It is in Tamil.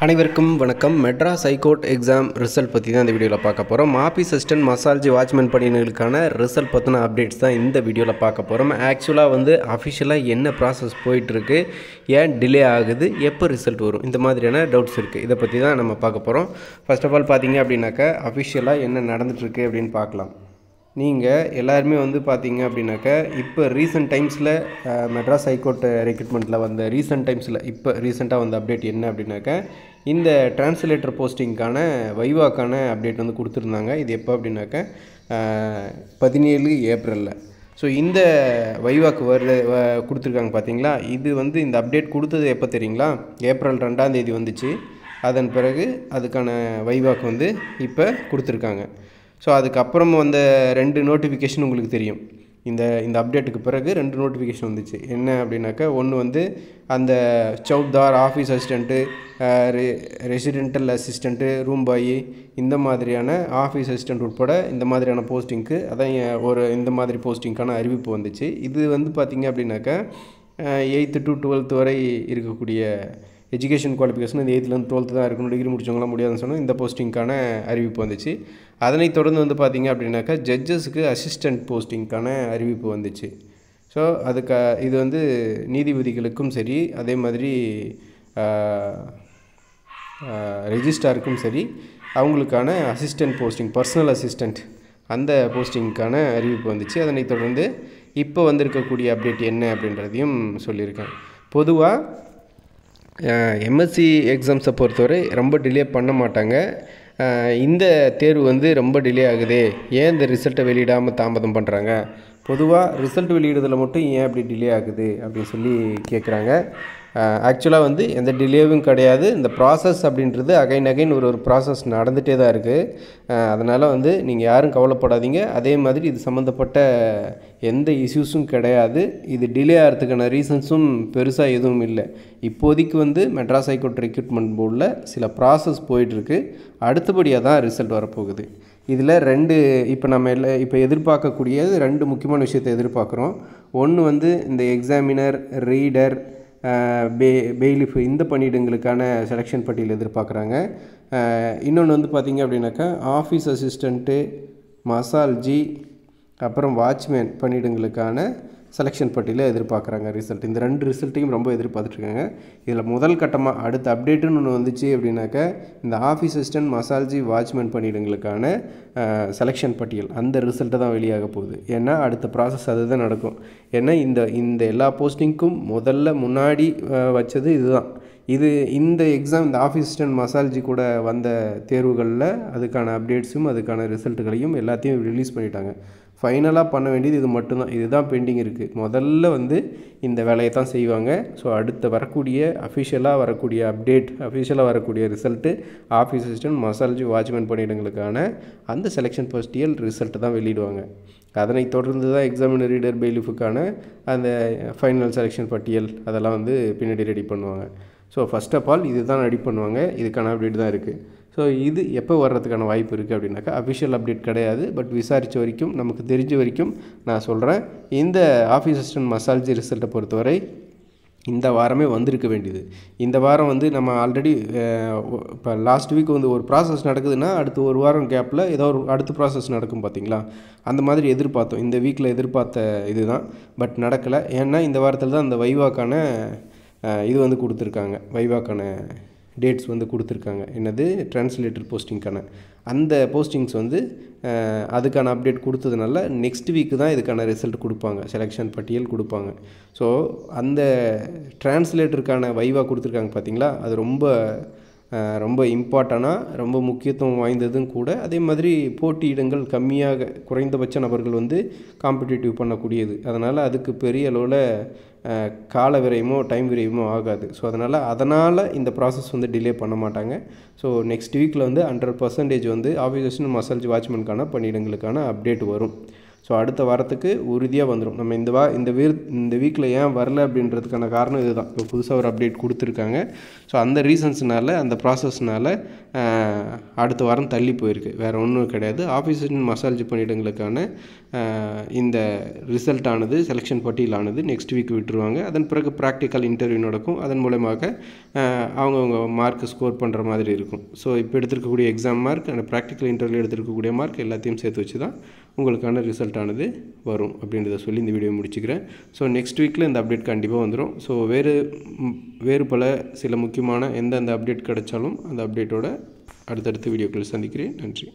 அனைவருக்கும் வணக்கம். மெட்ராஸ் ஹைகோர்ட் எக்ஸாம் ரிசல்ட் பற்றி தான் இந்த வீடியோவில் பார்க்க போகிறோம். ஆஃபீஸ் அசிஸ்டன்ட் மசாலஜி வாட்ச்மேன் பணியினர்களுக்கான ரிசல்ட் பற்றின அப்டேட்ஸ் தான் இந்த வீடியோவில் பார்க்க போகிறோம். ஆக்சுவலாக அஃபிஷியலாக என்ன ப்ராசஸ் போயிட்டுருக்கு, ஏன் டிலே ஆகுது, எப்போ ரிசல்ட் வரும், இந்த மாதிரியான டவுட்ஸ் இருக்குது. இதை பற்றி தான் நம்ம பார்க்க போகிறோம். ஃபர்ஸ்ட் ஆஃப் ஆல் பார்த்தீங்க அப்படின்னாக்கா அஃபிஷியலாக என்ன நடந்துகிட்ருக்கு அப்படின்னு பார்க்கலாம். நீங்கள் எல்லாருமே பார்த்தீங்க அப்படின்னாக்கா இப்போ ரீசெண்ட் டைம்ஸில் மெட்ராஸ் ஹைகோர்ட் ரெக்ரூட்மெண்ட்டில் வந்த ரீசெண்டாக வந்த அப்டேட் என்ன அப்படின்னாக்கா, இந்த டிரான்ஸ்லேட்டர் போஸ்டிங்க்கான வைவாக்கான அப்டேட் கொடுத்துருந்தாங்க. இது எப்போ அப்படின்னாக்கா 17 ஏப்ரலில். ஸோ இந்த வைவாக்கு கொடுத்துருக்காங்க பார்த்தீங்களா. இது இந்த அப்டேட் கொடுத்தது எப்போ தெரியுங்களா? ஏப்ரல் 2ஆம் தேதி வந்துச்சு. அதன் பிறகு அதுக்கான வைவாக்கு இப்போ கொடுத்துருக்காங்க. ஸோ அதுக்கப்புறம் வந்த 2 நோட்டிஃபிகேஷன் உங்களுக்கு தெரியும். இந்த அப்டேட்டுக்கு பிறகு 2 நோட்டிஃபிகேஷன் வந்துச்சு. என்ன அப்படின்னாக்கா, ஒன்று அந்த சவுக்தார், office assistant, residential assistant, room boy, இந்த மாதிரியான ஆஃபீஸ் அசிஸ்டண்ட் உட்பட இந்த மாதிரியான போஸ்டிங்க்கு அதான் இந்த மாதிரி போஸ்டிங்க்கான அறிவிப்பு வந்துச்சு. இது பார்த்திங்க அப்படின்னாக்கா 8th to 12th வரை இருக்கக்கூடிய எஜுகேஷன் குவாலிஃபிகேஷன் இந்த 8th-லேருந்து 12th தான் இருக்கணும், டிகிரி முடிச்சவங்களாம் முடியாதுன்னு சொன்னால் இந்த போஸ்டிங்க்கான அறிவிப்பு வந்துச்சு. அதனைத் தொடர்ந்து பார்த்திங்க அப்படின்னாக்கா ஜட்ஜஸுக்கு அசிஸ்டண்ட் போஸ்டிங்க்கான அறிவிப்பு வந்துச்சு. ஸோ இது நீதிபதிகளுக்கும் சரி, அதே மாதிரி ரெஜிஸ்ட்ராருக்கும் சரி, அவங்களுக்கான அசிஸ்டண்ட் போஸ்டிங், பர்சனல் அசிஸ்டண்ட், அந்த போஸ்டிங்க்கான அறிவிப்பு வந்துச்சு. அதனைத் தொடர்ந்து இப்போ வந்திருக்கக்கூடிய அப்டேட் என்ன அப்படின்றதையும் சொல்லியிருக்கேன். பொதுவாக எம்எஸ்சி எக்ஸாம்ஸை பொறுத்தவரை ரொம்ப டிலே பண்ண மாட்டாங்க. இந்த தேர்வு ரொம்ப டிலே ஆகுது, ஏன் இந்த ரிசல்ட்டை வெளியிடாமல் தாமதம் பண்ணுறாங்க, பொதுவாக ரிசல்ட் வெளியிடுறதில் மட்டும் ஏன் அப்படி டிலே ஆகுது அப்படின்னு சொல்லி கேட்குறாங்க. ஆக்சுவலாக எந்த டிலேவும் கிடையாது. இந்த ப்ராசஸ் அப்படின்றது அகைன் ஒரு ப்ராசஸ் நடந்துகிட்டே தான் இருக்குது. அதனால் நீங்கள் யாரும் கவலைப்படாதீங்க. அதே மாதிரி இது சம்மந்தப்பட்ட எந்த இஷ்யூஸும் கிடையாது. இது டிலே ஆகிறதுக்கான ரீசன்ஸும் பெருசாக எதுவும் இல்லை. இப்போதைக்கு மெட்ராஸ் ஹைகோர்ட் ரெக்ரூட்மெண்ட் போர்டில் சில ப்ராசஸ் போயிட்டுருக்கு. அடுத்தபடியாக தான் ரிசல்ட் வரப்போகுது. இதில் இப்போ எதிர்பார்க்கக்கூடியது 2 முக்கியமான விஷயத்தை எதிர்பார்க்குறோம். ஒன்று இந்த எக்ஸாமினர், ரீடர், பெயிலிஃப், இந்த பணியிடங்களுக்கான செலெக்ஷன் பட்டியல் எதிர்பார்க்குறாங்க. இன்னொன்று பார்த்திங்க அப்படின்னாக்கா ஆஃபீஸ் அசிஸ்டண்ட்டு, மசால்ஜி, அப்புறம் வாட்ச்மேன் பணியிடங்களுக்கான செலெக்ஷன் பட்டியலை எதிர்பார்க்குறாங்க ரிசல்ட். இந்த 2 ரிசல்ட்டையும் ரொம்ப எதிர்பார்த்துட்ருக்காங்க. இதில் முதல் கட்டமாக அடுத்த அப்டேட்டுன்னு ஒன்று வந்துச்சு அப்படின்னாக்கா, இந்த ஆஃபீஸ் அசிஸ்டன்ட், மசால்ஜி, வாட்ச்மேன் பணியிடங்களுக்கான செலெக்ஷன் பட்டியல், அந்த ரிசல்ட்டை தான் வெளியாக போகுது. ஏன்னா அடுத்த ப்ராசஸ் அதுதான் நடக்கும். ஏன்னா இந்த எல்லா போஸ்டிங்க்கும் முன்னாடி வச்சது இதுதான். இந்த எக்ஸாம், இந்த ஆஃபீஸ் அசிஸ்டன்ட், மசால்ஜி கூட வந்த தேர்வுகளில் அதுக்கான அப்டேட்ஸும் அதுக்கான ரிசல்ட்டுகளையும் எல்லாத்தையும் ரிலீஸ் பண்ணிட்டாங்க. ஃபைனலாக பண்ண வேண்டியது இது மட்டும்தான். இதுதான் பெண்டிங் இருக்குது. முதல்ல இந்த வேலையை தான் செய்வாங்க. ஸோ அடுத்த அஃபிஷியலாக வரக்கூடிய அப்டேட், அஃபிஷியலாக வரக்கூடிய ரிசல்ட்டு ஆஃபீஸ் அசிஸ்டன்ட், மசாலஜி, வாட்ச்மேன் பணியிடங்களுக்கான அந்த செலெக்ஷன் பட்டியல் ரிசல்ட்டு தான் வெளியிடுவாங்க. அதனைத் தொடர்ந்து தான் எக்ஸாமினர், ரீடர், பெயிலிஃபுக்கான அந்த ஃபைனல் செலெக்ஷன் பட்டியல் அதெல்லாம் பின்னாடி ரெடி பண்ணுவாங்க. ஸோ ஃபஸ்ட் ஆஃப் ஆல் இது தான் ரெடி பண்ணுவாங்க. இதுக்கான அப்டேட் தான் இருக்குது. ஸோ இது எப்போ வர்றதுக்கான வாய்ப்பு இருக்குது அப்படின்னாக்கா, அஃபிஷியல் அப்டேட் கிடையாது. பட் விசாரித்த வரைக்கும், நமக்கு தெரிஞ்ச வரைக்கும் நான் சொல்கிறேன், இந்த ஆஃபீஸ் அசிஸ்டன்ட் மசாலஜி ரிசல்ட்டை பொறுத்தவரை இந்த வாரமே வந்திருக்க வேண்டியது. இந்த வாரம் நம்ம ஆல்ரெடி இப்போ லாஸ்ட் வீக் ஒரு ப்ராசஸ் நடக்குதுன்னா அடுத்து ஒரு வாரம் கேப்பில் ஏதோ ஒரு அடுத்த ப்ராசஸ் நடக்கும் பார்த்தீங்களா, அந்த மாதிரி எதிர்பார்த்தோம். இந்த வீக்கில் எதிர்பார்த்த இதுதான். பட் நடக்கலை. ஏன்னா இந்த வாரத்தில் தான் அந்த வைவாக்கான இது கொடுத்துருக்காங்க. வைவாக்கான டேட்ஸ் கொடுத்துருக்காங்க. என்னது, டிரான்ஸ்லேட்டர் போஸ்டிங்க்கான அந்த போஸ்டிங்ஸ் அதுக்கான அப்டேட் கொடுத்ததுனால நெக்ஸ்ட் வீக்கு தான் இதுக்கான ரிசல்ட் கொடுப்பாங்க, செலெக்ஷன் பட்டியல் கொடுப்பாங்க. ஸோ அந்த டிரான்ஸ்லேட்டருக்கான வைவா கொடுத்துருக்காங்க பார்த்தீங்களா, அது ரொம்ப இம்பார்ட்டனாக, ரொம்ப முக்கியத்துவம் வாய்ந்ததும் கூட. அதே மாதிரி போட்டியிடங்கள் கம்மியாக, குறைந்தபட்ச நபர்கள் காம்படிட்டிவ் பண்ணக்கூடியது. அதனால் அதுக்கு பெரிய அளவில் கால விரயமோ டைம் விரயமோ ஆகாது. ஸோ அதனால் இந்த ப்ராசஸ் டிலே பண்ண மாட்டாங்க. ஸோ நெக்ஸ்ட் வீக்கில் 100% ஆஃபீஸ் அசிஸ்டன்ட், மசாலஜி, வாட்ச்மேனுக்கான பணியிடங்களுக்கான அப்டேட் வரும். ஸோ அடுத்த வாரத்துக்கு உறுதியாக வந்துடும். நம்ம இந்த வீக்கில் ஏன் வரல அப்படின்றதுக்கான காரணம் இதுதான். இப்போ புதுசாக ஒரு அப்டேட் கொடுத்துருக்காங்க. ஸோ அந்த ரீசன்ஸ்னால, அந்த ப்ராசஸ்னால அடுத்த வாரம் தள்ளி போயிருக்கு, வேறு ஒன்றும் கிடையாது. ஆஃபீஸ் அண்ட் மசாஜ் பணியிடங்களுக்கான இந்த ரிசல்ட் ஆனது, செலெக்ஷன் பட்டியலானது நெக்ஸ்ட் வீக் விட்டுருவாங்க. அதன் பிறகு ப்ராக்டிக்கல் இன்டர்வியூ நடக்கும். அதன் மூலமாக அவங்கவுங்க மார்க் ஸ்கோர் பண்ணுற மாதிரி இருக்கும். ஸோ இப்போ எடுத்துருக்கக்கூடிய எக்ஸாம் மார்க், அந்த ப்ராக்டிக்கல் இன்டர்வியூ எடுத்துருக்கக்கூடிய மார்க் எல்லாத்தையும் சேர்த்து வச்சு தான் உங்களுக்கான ரிசல்ட் ஆனது வரும் அப்படின்றத சொல்லி இந்த வீடியோ முடிச்சுக்கிறேன். ஸோ நெக்ஸ்ட் வீக்கில் இந்த அப்டேட் கண்டிப்பாக வந்துடும். ஸோ வேறு பல சில முக்கியமான எந்தெந்த அப்டேட் கிடைச்சாலும் அந்த அப்டேட்டோட அடுத்தடுத்த வீடியோக்கள் சந்திக்கிறேன். நன்றி.